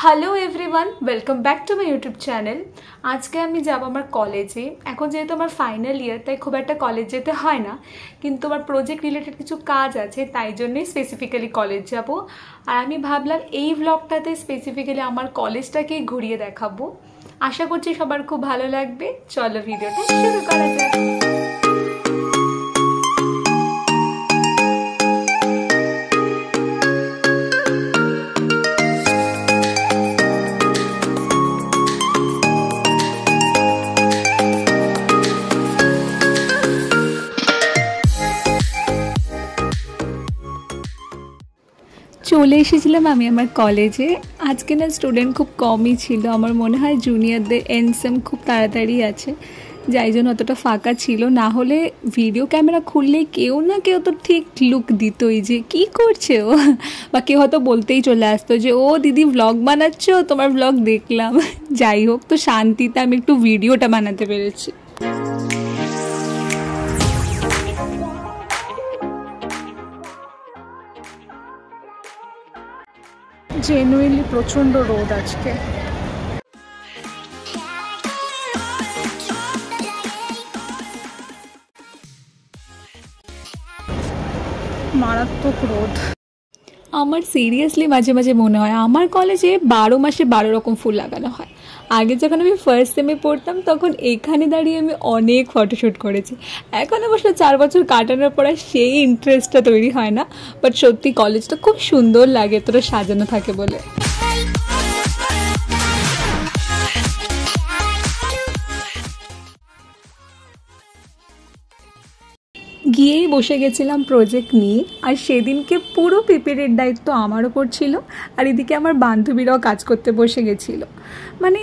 Hello everyone welcome back to my YouTube channel. आज के आमी যাব আমার কলেজে। এখন যেহেতু আমার ফাইনাল ইয়ার তাই খুব একটা কলেজ যেতে হয় না, কিন্তু আমার প্রজেক্ট রিলেটেড কিছু কাজ আছে তাই জন্যই স্পেসিফিক্যালি কলেজ যাব। আর আমি ভাবলাম এই ব্লগটাতে স্পেসিফিক্যালি আমার কলেজটাকে ঘুরিয়ে দেখাবো। আশা করছি সবার খুব ভালো লাগবে। চলো ভিডিওটা শুরু করা যাক। চলে এসেছিলাম আমি আমার কলেজে। আজকে না স্টুডেন্ট খুব কমই ছিল, আমার মনে হয় জুনিয়রদের এনসেম খুব তাড়াতাড়ি আছে, যাই জন্য অতটা ফাঁকা ছিল। না হলে ভিডিও ক্যামেরা খুললে কেউ না কেউ তো ঠিক লুক দিতই যে কী করছে ও, বা কেউ হয়তো বলতেই চলে আসতো যে ও দিদি ব্লগ বানাচ্ছ, তোমার ব্লগ দেখলাম। যাই হোক, তো শান্তিতে আমি একটু ভিডিওটা বানাতে পেরেছি। জেনুইনলি প্রচণ্ড রোদ আজকে। মারাত্মক রোদ। আমার সিরিয়াসলি মাঝে মাঝে মনে হয় আমার কলেজে 12 মাসে 12 রকম ফুল লাগানো হয়। আগে যখন আমি ফার্স্ট সেমে পড়তাম তখন এখানে দাঁড়িয়ে আমি অনেক ফটোশ্যুট করেছি। এখন অবশ্য 4 বছর কাটানোর পর সেই ইন্টারেস্টটা তৈরি হয় না, বাট সত্যি কলেজটা খুব সুন্দর লাগে তোরা সাজানো থাকে বলে। গিয়েই বসে গেছিলাম প্রজেক্ট নিয়ে, আর সেদিনকে পুরো প্রিপেয়ারের দায়িত্ব আমার ওপর ছিল, আর এদিকে আমার বান্ধবীরাও কাজ করতে বসে গেছিলো। মানে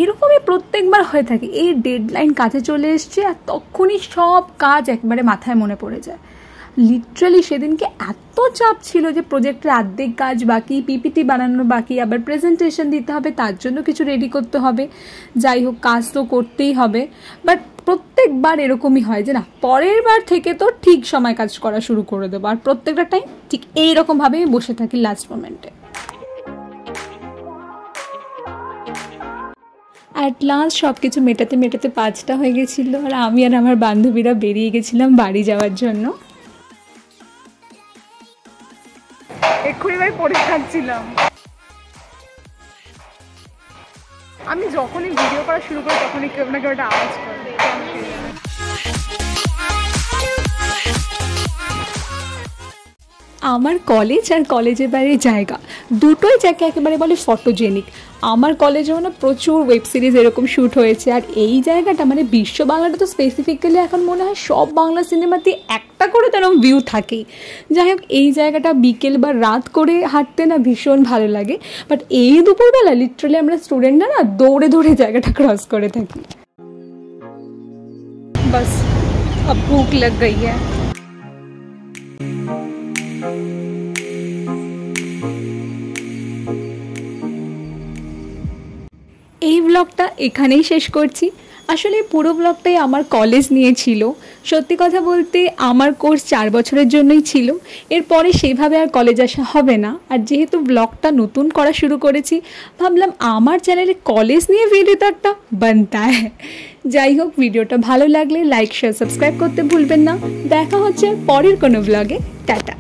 এরকমই প্রত্যেকবার হয়ে থাকে, এই ডেডলাইন কাছে চলে এসছে আর তখনই সব কাজ একবারে মাথায় মনে পড়ে যায়। লিটারালি সেদিনকে এত চাপ ছিল যে প্রজেক্টের অর্ধেক কাজ বাকি, পিপিটি বানানো বাকি, আবার প্রেজেন্টেশন দিতে হবে, তার জন্য কিছু রেডি করতে হবে। যাই হোক, কাজ তো করতেই হবে, বাট প্রত্যেকবার এরকমই হয় যে না পরের বার থেকে তো ঠিক সময় কাজ করা শুরু করে দেবো, আর প্রত্যেকটা টাইম ঠিক এইরকমভাবে আমি বসে থাকি লাস্ট মোমেন্টে। অ্যাট লাস্ট সব কিছু মেটাতে মেটাতে 5টা হয়ে গেছিলো, আর আমি আর আমার বান্ধবীরা বেরিয়ে গেছিলাম বাড়ি যাওয়ার জন্য। এক্ষুনি ভাই পড়ে থাকছিলাম। আমি যখনই ভিডিও করা শুরু করি তখনই কেউ না কেউ একটা আওয়াজ করে। আমার কলেজ আর কলেজের বাইরের জায়গা দুটোই যাকে একেবারে বলে ফটোজেনিক। আমার কলেজে মানে প্রচুর ওয়েব সিরিজ এরকম শ্যুট হয়েছে, আর এই জায়গাটা মানে বিশ্ব বাংলাটা তো স্পেসিফিক্যালি এখন মনে হয় সব বাংলা সিনেমাতে একটা করে তেরকম ভিউ থাকেই। যাই হোক, এই জায়গাটা বিকেল বা রাত করে হাঁটতে না ভীষণ ভালো লাগে, বাট এই দুপুরবেলা লিটারালি আমরা স্টুডেন্টরা না দৌড়ে দৌড়ে জায়গাটা ক্রস করে থাকি। বাস अब भूख लग गई है। এই ব্লগটা এখানেই শেষ করছি। আসলে পুরো ব্লগটাই আমার কলেজ নিয়ে ছিল। সত্যি কথা বলতে আমার কোর্স 4 বছরের জন্যই ছিল, এরপরে সেইভাবে আর কলেজ আসা হবে না। আর যেহেতু ব্লগটা নতুন করা শুরু করেছি, ভাবলাম আমার চ্যানেলে কলেজ নিয়ে ভিডিও তো একটা বানতা হ্যায়। যাই হোক, ভিডিওটা ভালো লাগলে লাইক শেয়ার সাবস্ক্রাইব করতে ভুলবেন না। দেখা হচ্ছে পরের কোনো ব্লগে। টাটা।